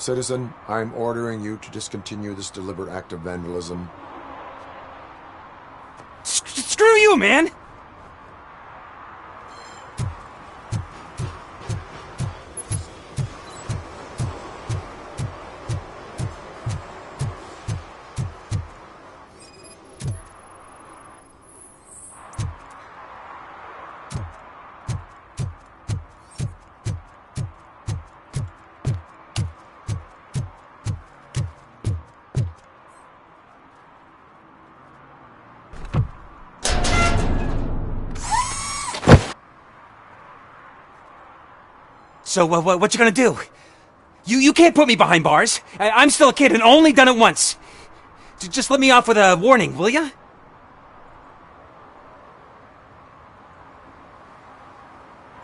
Citizen, I'm ordering you to discontinue this deliberate act of vandalism. Screw you, man! So, what you gonna do? You can't put me behind bars. I'm still a kid and only done it once. Just let me off with a warning, will ya?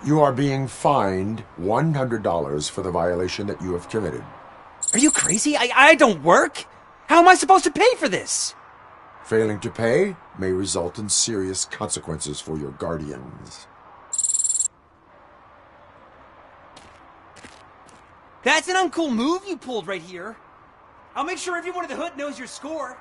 You are being fined $100 for the violation that you have committed. Are you crazy? I don't work. How am I supposed to pay for this? Failing to pay may result in serious consequences for your guardians. That's an uncool move you pulled right here. I'll make sure everyone in the hood knows your score.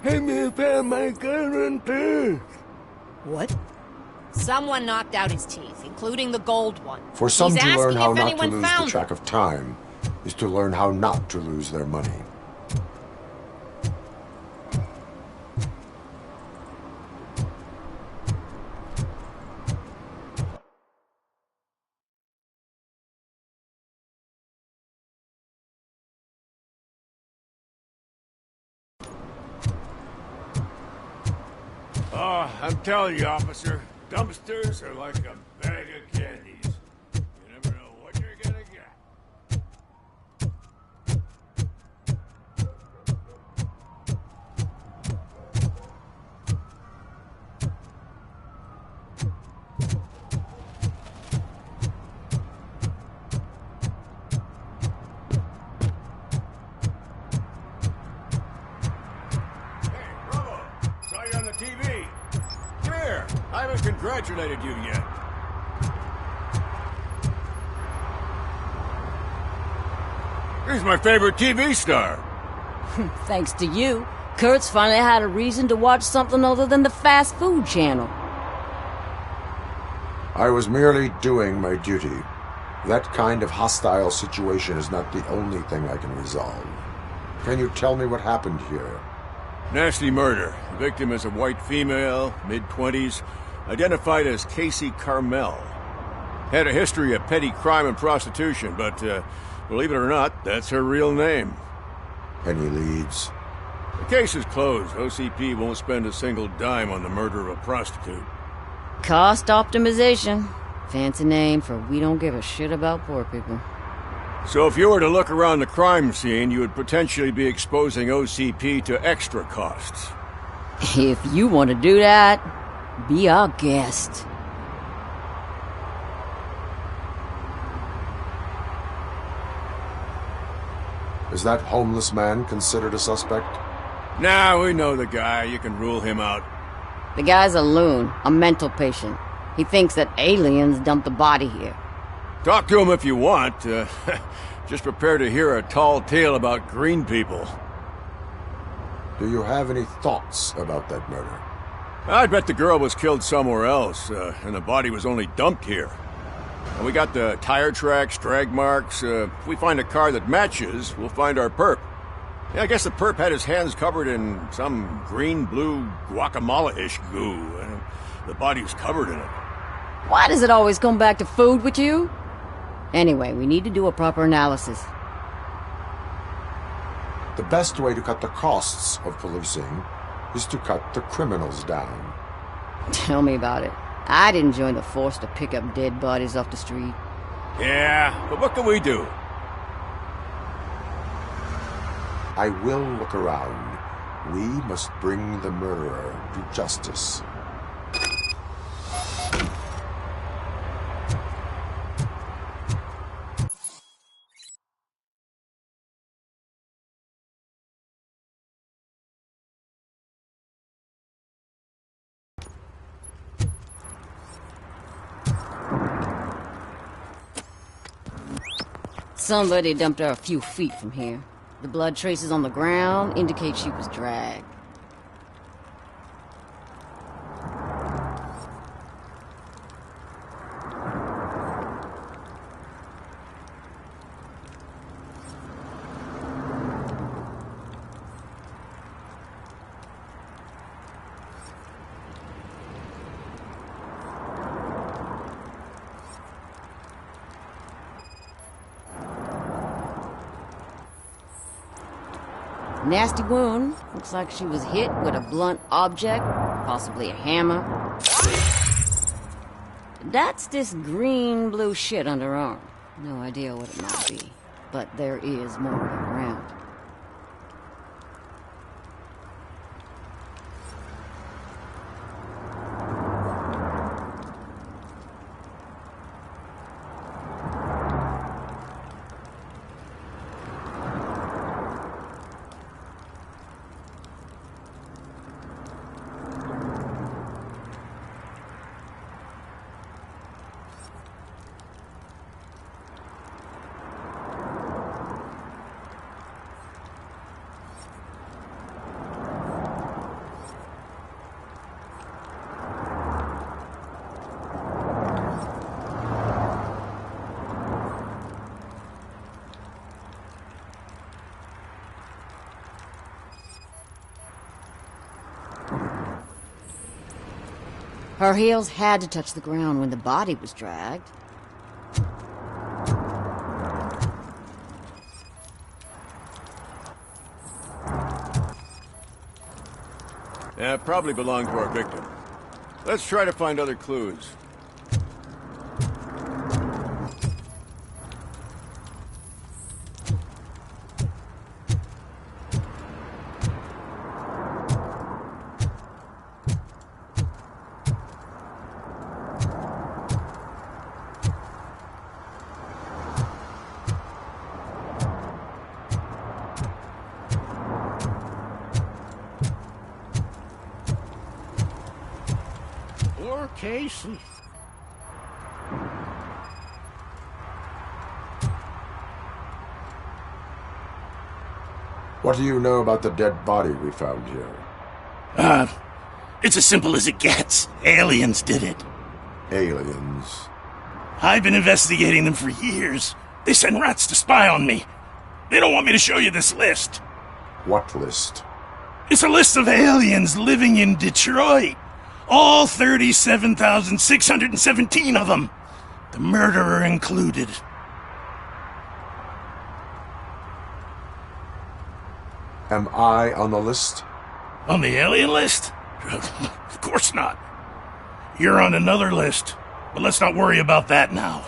Hey, me found my gun and purse. What? Someone knocked out his teeth, including the gold one. For some He's to learn asking how if not to anyone lose the found track it. of time is to learn how not to lose their money. Oh, I'm telling you, officer, dumpsters are like a bag of candies. You never know what you're gonna get. Hey, Robo, saw you on the TV. Come here. I haven't congratulated you yet. Here's my favorite TV star. Thanks to you, Kurt's finally had a reason to watch something other than the fast food channel. I was merely doing my duty. That kind of hostile situation is not the only thing I can resolve. Can you tell me what happened here? Nasty murder. The victim is a white female, mid-20s, identified as Casey Carmel. Had a history of petty crime and prostitution, but believe it or not, that's her real name. Any leads? The case is closed. OCP won't spend a single dime on the murder of a prostitute. Cost optimization. Fancy name for we don't give a shit about poor people. So if you were to look around the crime scene, you would potentially be exposing OCP to extra costs. If you want to do that, be our guest. Is that homeless man considered a suspect? Nah, we know the guy. You can rule him out. The guy's a loon, a mental patient. He thinks that aliens dumped the body here. Talk to him if you want. Just prepare to hear a tall tale about green people. Do you have any thoughts about that murder? I'd bet the girl was killed somewhere else, and the body was only dumped here. And we got the tire tracks, drag marks. If we find a car that matches, we'll find our perp. Yeah, I guess the perp had his hands covered in some green-blue guacamole-ish goo. The body was covered in it. Why does it always come back to food with you? Anyway, we need to do a proper analysis. The best way to cut the costs of policing is to cut the criminals down. Tell me about it. I didn't join the force to pick up dead bodies off the street. Yeah, but what can we do? I will look around. We must bring the murderer to justice. Somebody dumped her a few feet from here. The blood traces on the ground indicate she was dragged. Nasty wound. Looks like she was hit with a blunt object, possibly a hammer. That's this green-blue shit under her arm. No idea what it might be, but there is more around. Her heels had to touch the ground when the body was dragged. Yeah, probably belonged to our victim. Let's try to find other clues. Casey. What do you know about the dead body we found here? It's as simple as it gets. Aliens did it. Aliens. I've been investigating them for years. They send rats to spy on me. They don't want me to show you this list. What list? It's a list of aliens living in Detroit. All 37,617 of them. The murderer included. Am I on the list? On the alien list? Of course not. You're on another list, but let's not worry about that now.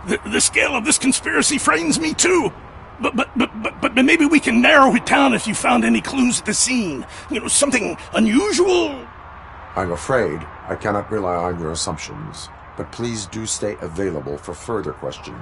The scale of this conspiracy frightens me too. But maybe we can narrow it down if you found any clues at the scene. You know, something unusual. I'm afraid I cannot rely on your assumptions, but please do stay available for further questioning.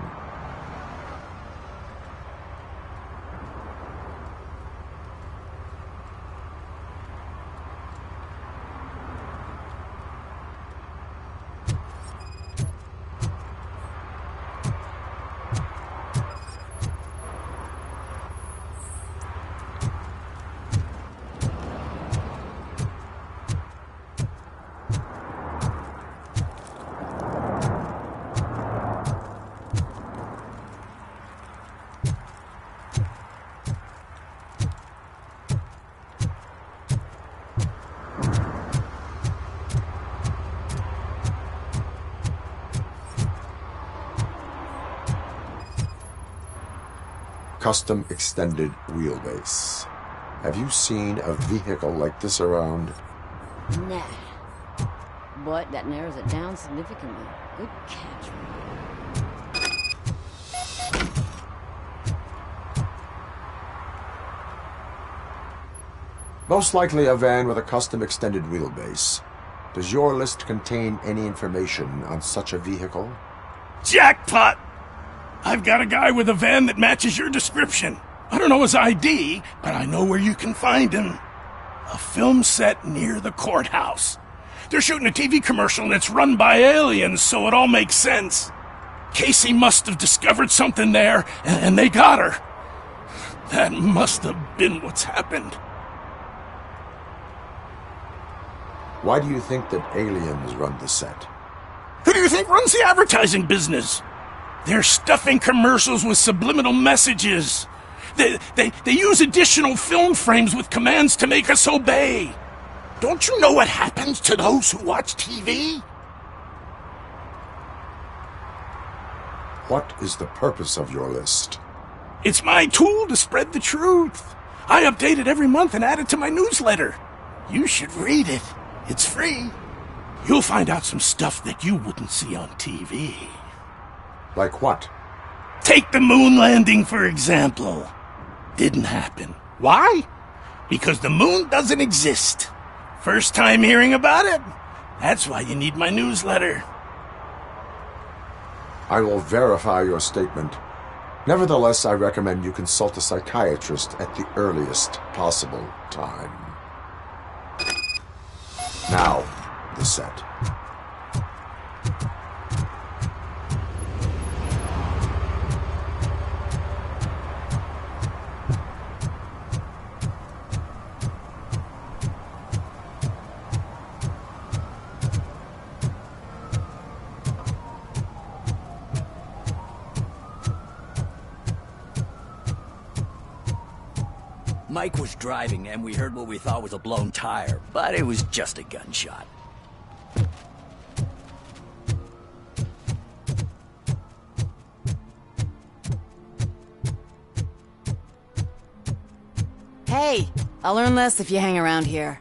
Custom extended wheelbase. Have you seen a vehicle like this around? Nah. but that narrows it down significantly. Good catch, Roy. Most likely a van with a custom extended wheelbase. Does your list contain any information on such a vehicle? Jackpot! I've got a guy with a van that matches your description. I don't know his ID, but I know where you can find him. A film set near the courthouse. They're shooting a TV commercial and it's run by aliens, so it all makes sense. Casey must have discovered something there, and they got her. That must have been what's happened. Why do you think that aliens run the set? Who do you think runs the advertising business? They're stuffing commercials with subliminal messages. They use additional film frames with commands to make us obey. Don't you know what happens to those who watch TV? What is the purpose of your list? It's my tool to spread the truth. I update it every month and add it to my newsletter. You should read it. It's free. You'll find out some stuff that you wouldn't see on TV. Like what? Take the moon landing, for example. Didn't happen. Why? Because the moon doesn't exist. First time hearing about it? That's why you need my newsletter. I will verify your statement. Nevertheless, I recommend you consult a psychiatrist at the earliest possible time. Now, the set. Mike was driving, and we heard what we thought was a blown tire, but it was just a gunshot. Hey, I'll learn less if you hang around here.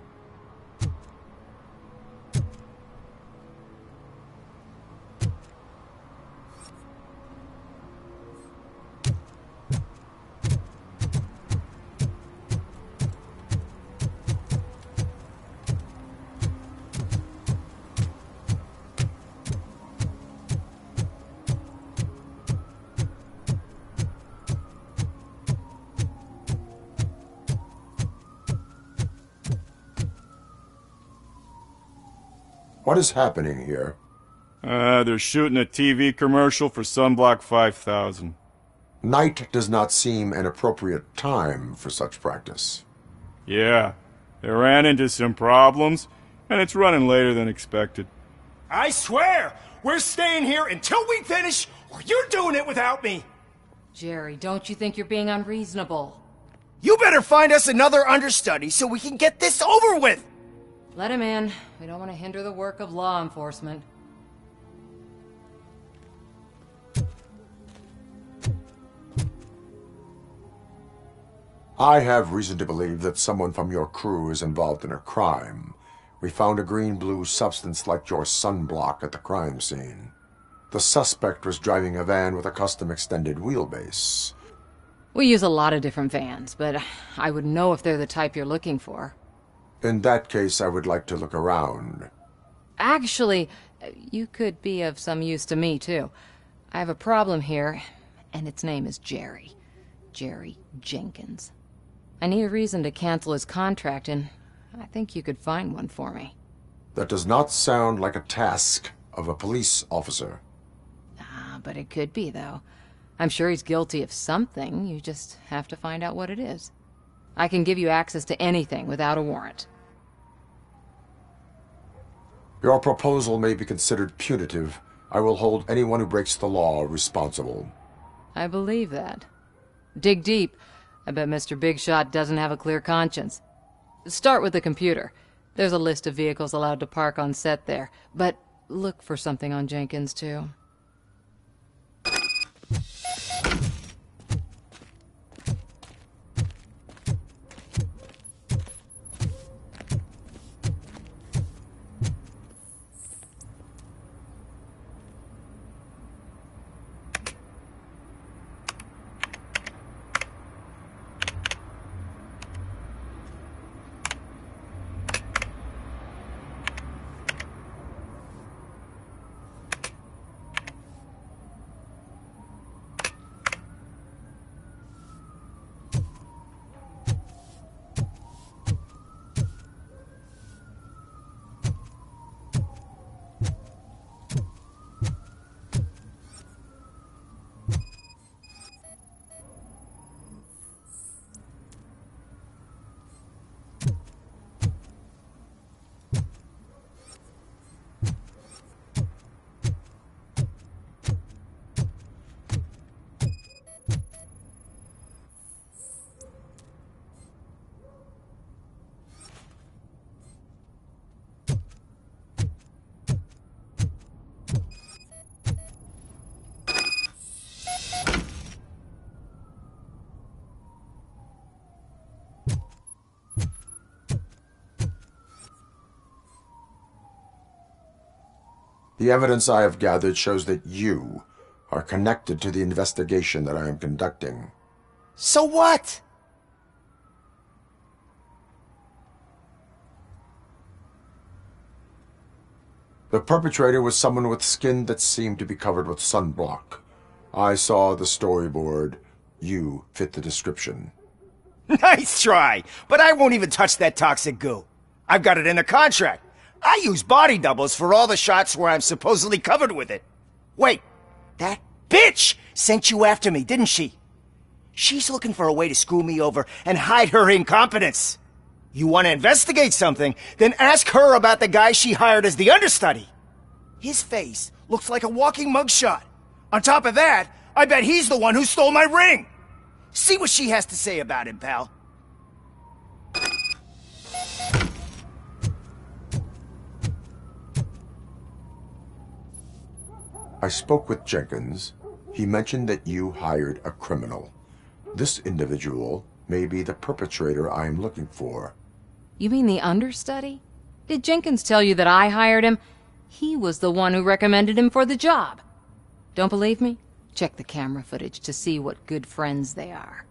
What is happening here? They're shooting a TV commercial for Sunblock 5000. Night does not seem an appropriate time for such practice. Yeah, they ran into some problems, and it's running later than expected. I swear, we're staying here until we finish, or you're doing it without me. Jerry, don't you think you're being unreasonable? You better find us another understudy so we can get this over with. Let him in. We don't want to hinder the work of law enforcement. I have reason to believe that someone from your crew is involved in a crime. We found a green-blue substance like your sunblock at the crime scene. The suspect was driving a van with a custom extended wheelbase. We use a lot of different vans, but I wouldn't know if they're the type you're looking for. In that case, I would like to look around. Actually, you could be of some use to me, too. I have a problem here, and its name is Jerry. Jerry Jenkins. I need a reason to cancel his contract, and I think you could find one for me. That does not sound like a task of a police officer. But it could be, though. I'm sure he's guilty of something. You just have to find out what it is. I can give you access to anything without a warrant. Your proposal may be considered punitive. I will hold anyone who breaks the law responsible. I believe that. Dig deep. I bet Mr. Big Shot doesn't have a clear conscience. Start with the computer. There's a list of vehicles allowed to park on set there, but look for something on Jenkins, too. The evidence I have gathered shows that you are connected to the investigation that I am conducting. So what? The perpetrator was someone with skin that seemed to be covered with sunblock. I saw the storyboard. You fit the description. Nice try, but I won't even touch that toxic goo. I've got it in a contract. I use body doubles for all the shots where I'm supposedly covered with it. Wait, that bitch sent you after me, didn't she? She's looking for a way to screw me over and hide her incompetence. You want to investigate something, then ask her about the guy she hired as the understudy. His face looks like a walking mugshot. On top of that, I bet he's the one who stole my ring. See what she has to say about him, pal. I spoke with Jenkins. He mentioned that you hired a criminal. This individual may be the perpetrator I am looking for. You mean the understudy? Did Jenkins tell you that I hired him? He was the one who recommended him for the job. Don't believe me? Check the camera footage to see what good friends they are.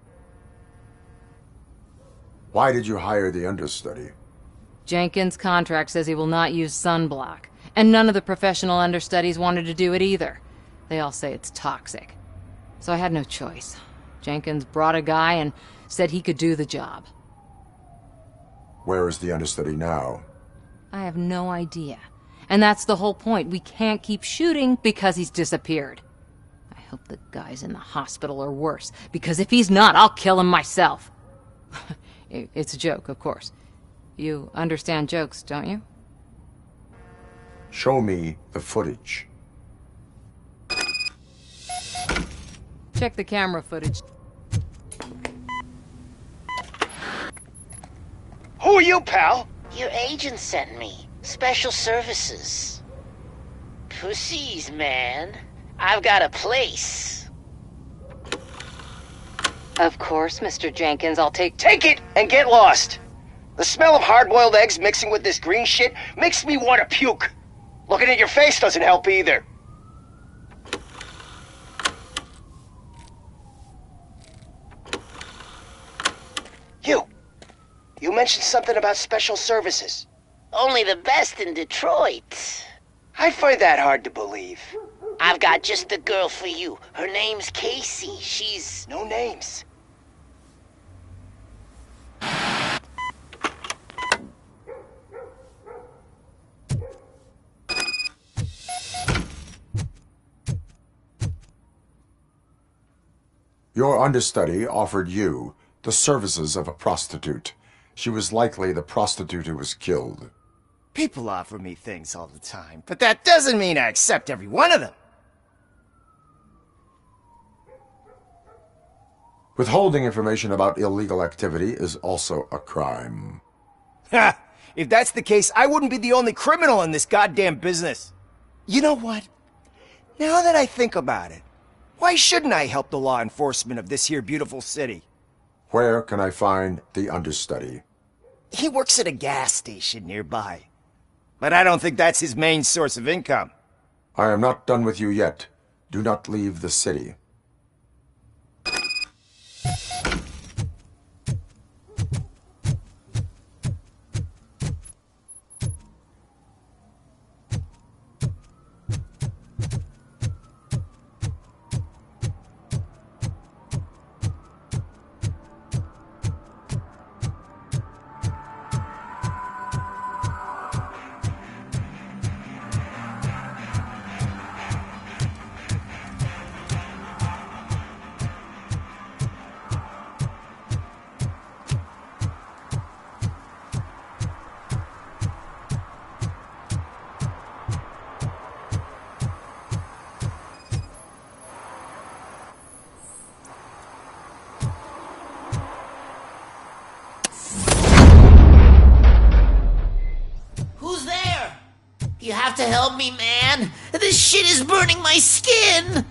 Why did you hire the understudy? Jenkins' contract says he will not use sunblock, and none of the professional understudies wanted to do it either. They all say it's toxic. So I had no choice. Jenkins brought a guy and said he could do the job. Where is the understudy now? I have no idea. And that's the whole point. We can't keep shooting because he's disappeared. I hope the guy's in the hospital or worse, because if he's not, I'll kill him myself. It's a joke, of course. You understand jokes, don't you? Show me the footage. Check the camera footage. Who are you, pal? Your agent sent me. Special services. Pussies, man. I've got a place. Of course, Mr. Jenkins, I'll take Take it and get lost. The smell of hard-boiled eggs mixing with this green shit makes me want to puke. Looking at your face doesn't help either. You mentioned something about special services. Only the best in Detroit. I find that hard to believe. I've got just the girl for you. Her name's Casey. She's... No names. Your understudy offered you the services of a prostitute. She was likely the prostitute who was killed. People offer me things all the time, but that doesn't mean I accept every one of them. Withholding information about illegal activity is also a crime. Ha! If that's the case, I wouldn't be the only criminal in this goddamn business. You know what? Now that I think about it, why shouldn't I help the law enforcement of this here beautiful city? Where can I find the understudy? He works at a gas station nearby. But I don't think that's his main source of income. I am not done with you yet. Do not leave the city. You have to help me, man. This shit is burning my skin.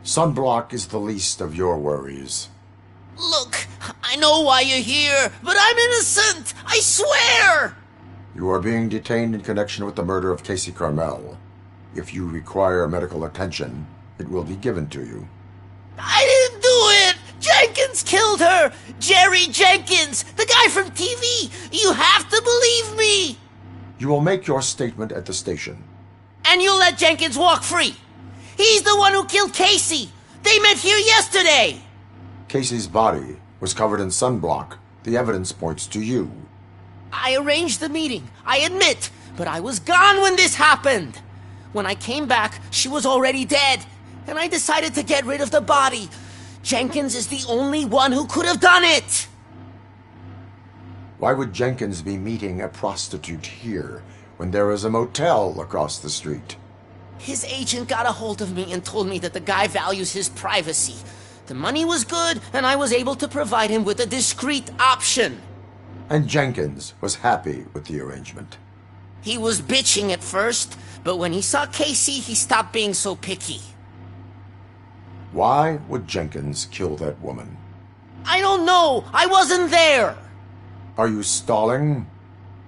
Sunblock is the least of your worries. Look, I know why you're here, but I'm innocent. I swear. You are being detained in connection with the murder of Casey Carmel. If you require medical attention, it will be given to you. I didn't do it! Jenkins killed her! Jerry Jenkins! The guy from TV! You have to believe me! You will make your statement at the station. And you'll let Jenkins walk free! He's the one who killed Casey! They met here yesterday! Casey's body was covered in sunblock. The evidence points to you. I arranged the meeting, I admit, but I was gone when this happened. When I came back, she was already dead, and I decided to get rid of the body. Jenkins is the only one who could have done it! Why would Jenkins be meeting a prostitute here when there is a motel across the street? His agent got a hold of me and told me that the guy values his privacy. The money was good, and I was able to provide him with a discreet option. And Jenkins was happy with the arrangement. He was bitching at first, but when he saw Casey, he stopped being so picky. Why would Jenkins kill that woman? I don't know! I wasn't there! Are you stalling?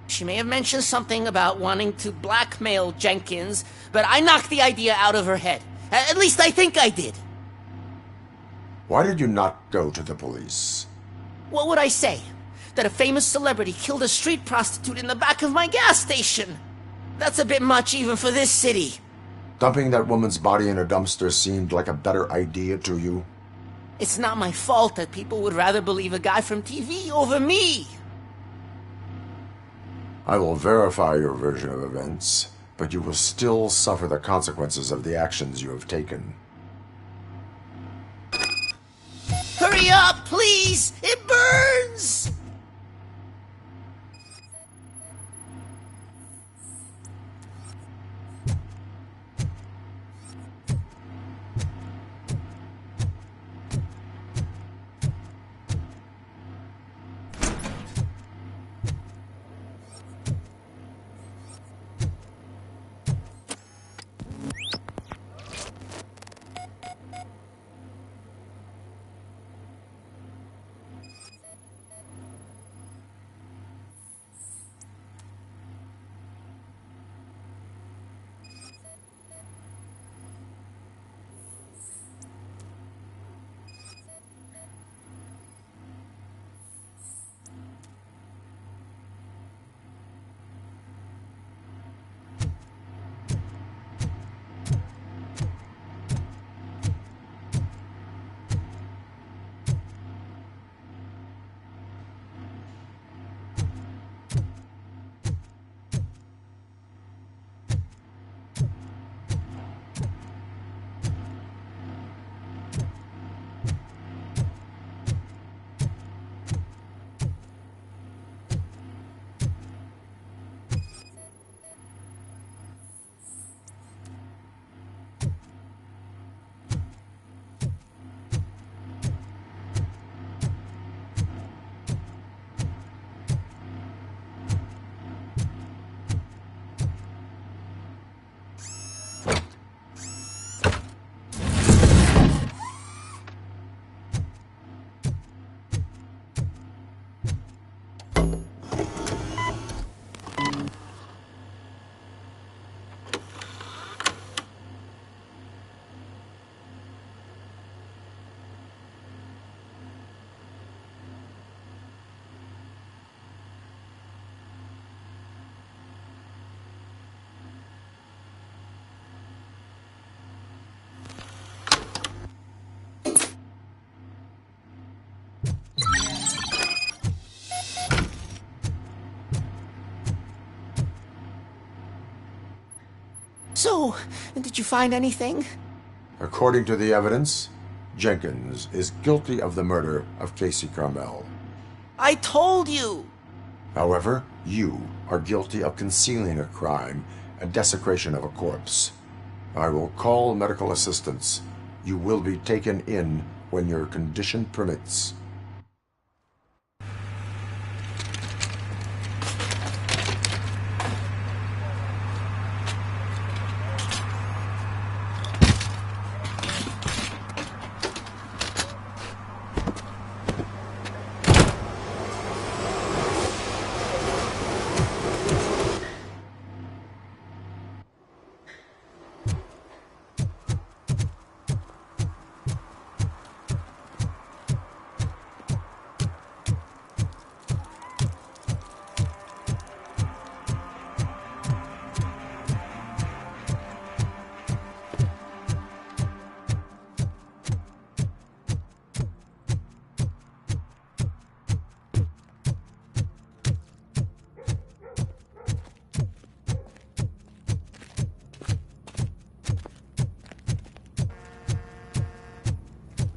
She may have mentioned something about wanting to blackmail Jenkins, but I knocked the idea out of her head. At least I think I did. Why did you not go to the police? What would I say? That a famous celebrity killed a street prostitute in the back of my gas station? That's a bit much even for this city. Dumping that woman's body in a dumpster seemed like a better idea to you? It's not my fault that people would rather believe a guy from TV over me. I will verify your version of events, but you will still suffer the consequences of the actions you have taken. Hurry up, please! It burns! So, did you find anything? According to the evidence, Jenkins is guilty of the murder of Casey Carmel. I told you! However, you are guilty of concealing a crime and desecration of a corpse. I will call medical assistance. You will be taken in when your condition permits.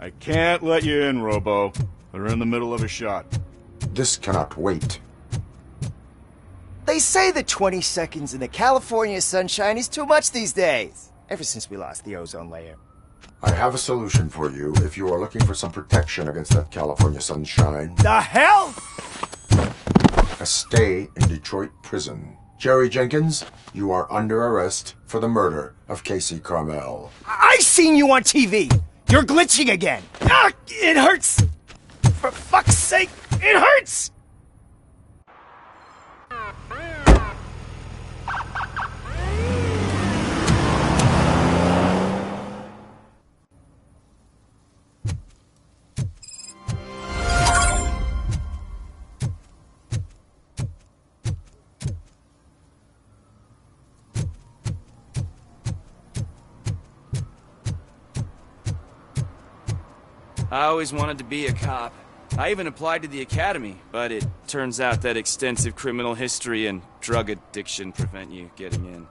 I can't let you in, Robo. We're in the middle of a shot. This cannot wait. They say the 20 seconds in the California sunshine is too much these days. Ever since we lost the ozone layer. I have a solution for you if you are looking for some protection against that California sunshine. The hell? A stay in Detroit prison. Jerry Jenkins, you are under arrest for the murder of Casey Carmel. I seen you on TV. You're glitching again. Ah, it hurts. For fuck's sake, it hurts. I always wanted to be a cop. I even applied to the academy, but it turns out that extensive criminal history and drug addiction prevent you getting in.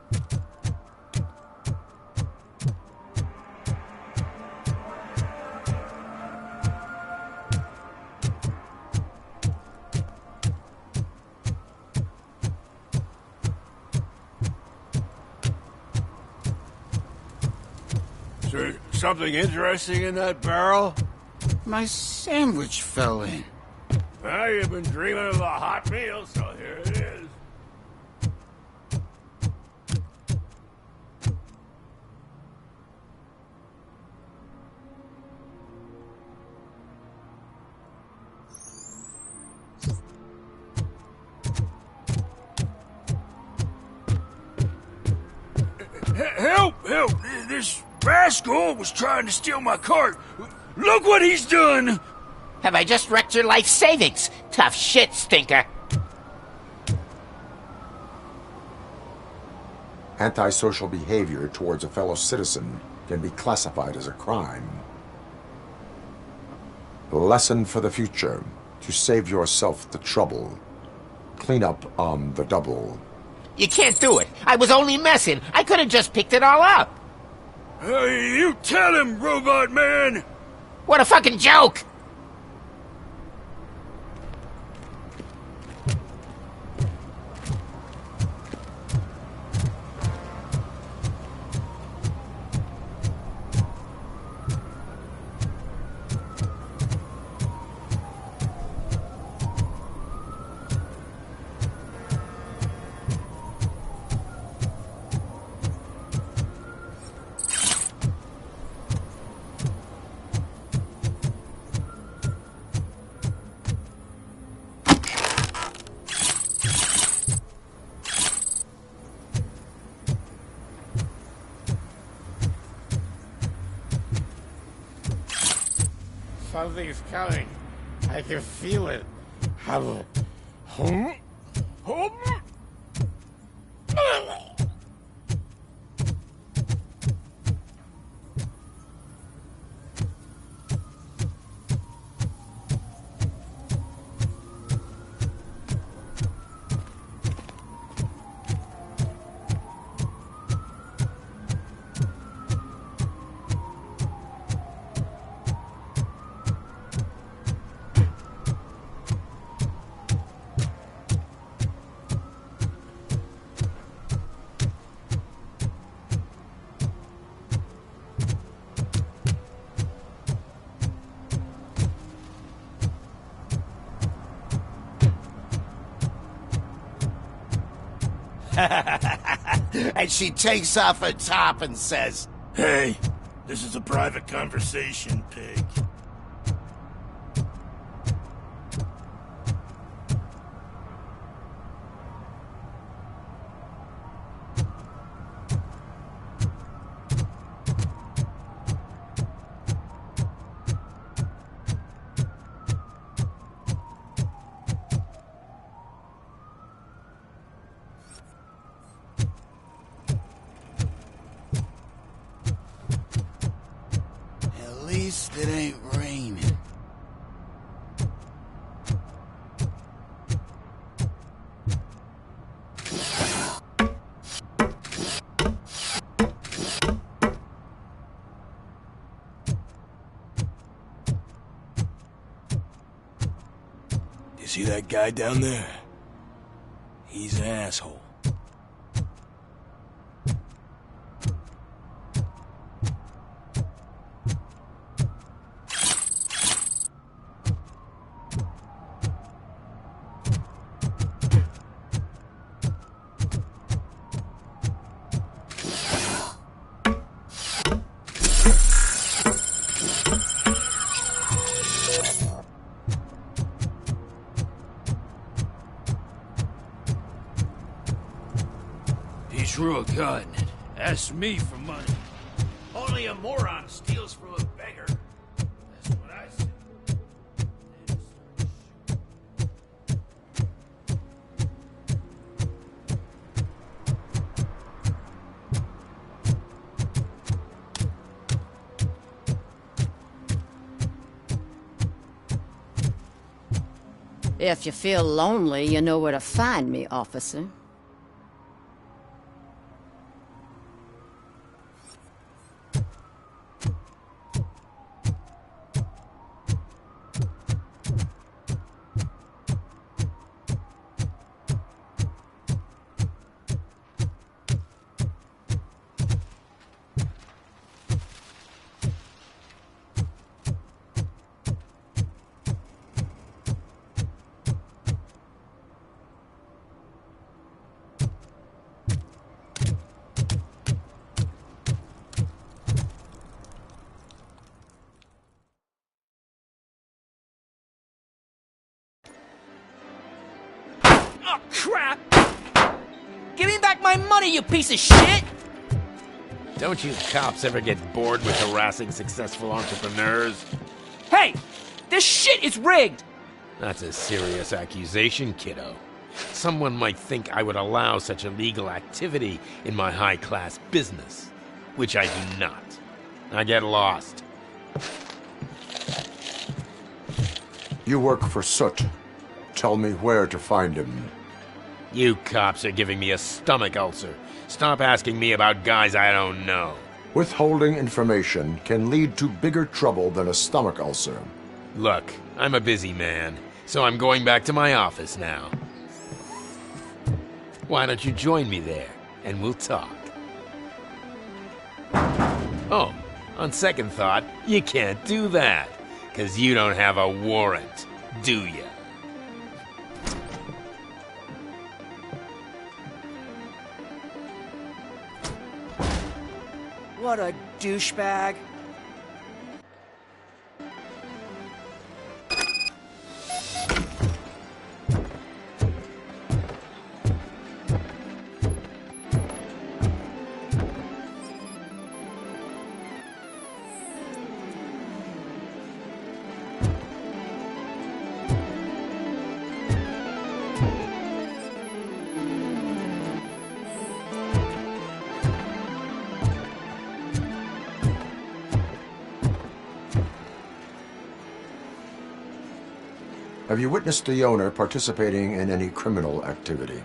Is there something interesting in that barrel? My sandwich fell in. Well, you've been dreaming of a hot meal, so here it is. Help! Help! This rascal was trying to steal my cart. Look what he's done! Have I just wrecked your life savings? Tough shit, stinker. Antisocial behavior towards a fellow citizen can be classified as a crime. Lesson for the future: to save yourself the trouble. Clean up on the double. You can't do it. I was only messing. I could have just picked it all up. You tell him, Robot Man! What a fucking joke! Something's coming. I can feel it. Hum. And she takes off her top and says, Hey, this is a private conversation, pig. At least it ain't see that guy down there? He's an asshole. He drew a gun and asked me for money. Only a moron steals from a beggar. That's what I said. If you feel lonely, you know where to find me, officer. Oh, crap! Give me back my money, you piece of shit! Don't you cops ever get bored with harassing successful entrepreneurs? Hey! This shit is rigged! That's a serious accusation, kiddo. Someone might think I would allow such illegal activity in my high-class business, which I do not. I get lost. You work for Soot. Tell me where to find him. You cops are giving me a stomach ulcer. Stop asking me about guys I don't know. Withholding information can lead to bigger trouble than a stomach ulcer. Look, I'm a busy man, so I'm going back to my office now. Why don't you join me there, and we'll talk. Oh, on second thought, you can't do that, 'cause you don't have a warrant, do ya? What a douchebag. Have you witnessed the owner participating in any criminal activity?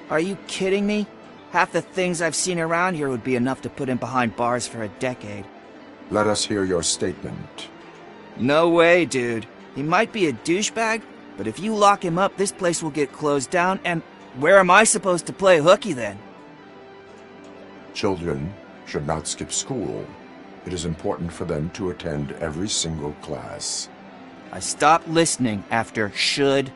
Are you kidding me? Half the things I've seen around here would be enough to put him behind bars for a decade. Let us hear your statement. No way, dude. He might be a douchebag, but if you lock him up, this place will get closed down, and where am I supposed to play hooky then? Children should not skip school. It is important for them to attend every single class. I stopped listening after should.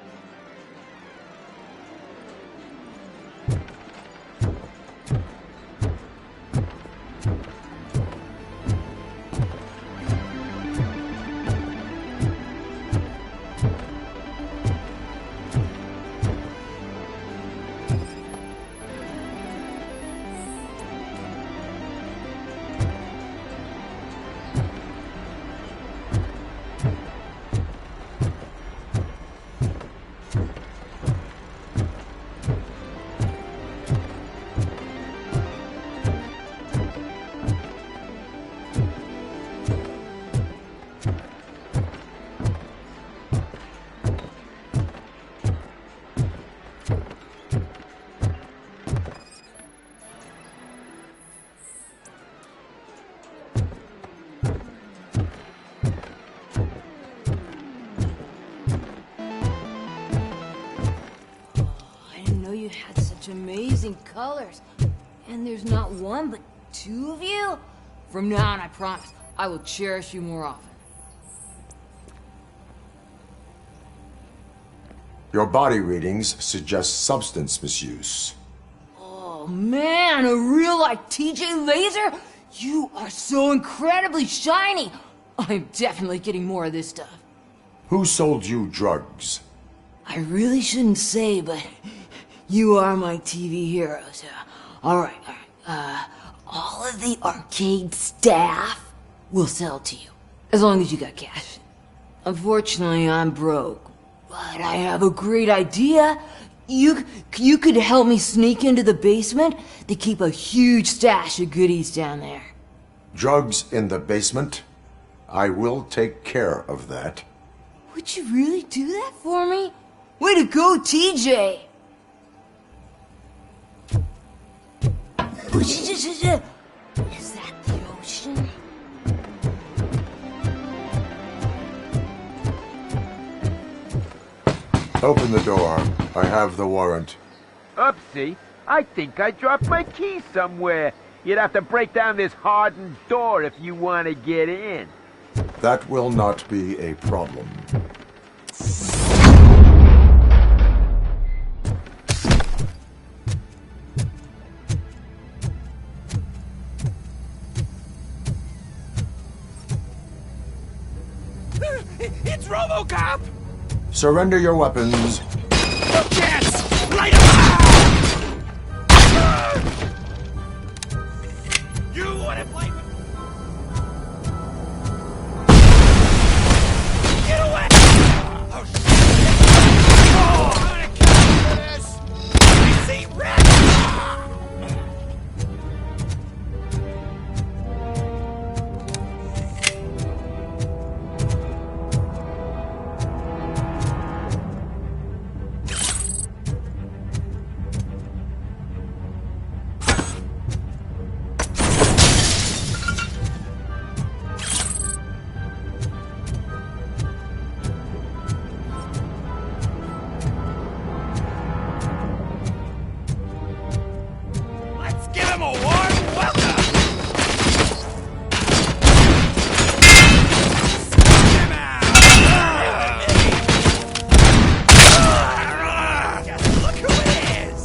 amazing colors. And there's not one, but two of you? From now on, I promise, I will cherish you more often. Your body readings suggest substance misuse. Oh man, a real-life TJ Laser? You are so incredibly shiny! I'm definitely getting more of this stuff. Who sold you drugs? I really shouldn't say, but you are my TV heroes. Alright. All of the arcade staff will sell to you, as long as you got cash. Unfortunately, I'm broke, but I have a great idea. You could help me sneak into the basement. They keep a huge stash of goodies down there. Drugs in the basement? I will take care of that. Would you really do that for me? Way to go, TJ! Is that the ocean? Open the door. I have the warrant. Oopsie. I think I dropped my key somewhere. You'd have to break down this hardened door if you want to get in. That will not be a problem. It's Robocop! Surrender your weapons. Yes! Light 'em up! You wanna play with... Get away! Oh, shit! Oh, I'm gonna kill you for this! I see red! Give him a warm welcome! Get him out! Look who it is!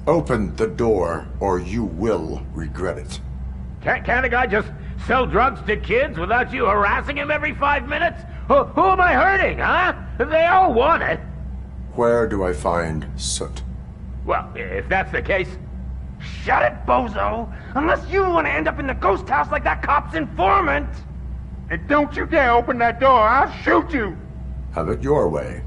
Open the door, or you will regret it. Can't a guy just sell drugs to kids without you harassing him every 5 minutes? Who am I hurting, huh? They all want it. Where do I find Soot? Well, if that's the case, shut it, bozo! Unless you want to end up in the ghost house like that cop's informant! And don't you dare open that door, I'll shoot you! Have it your way.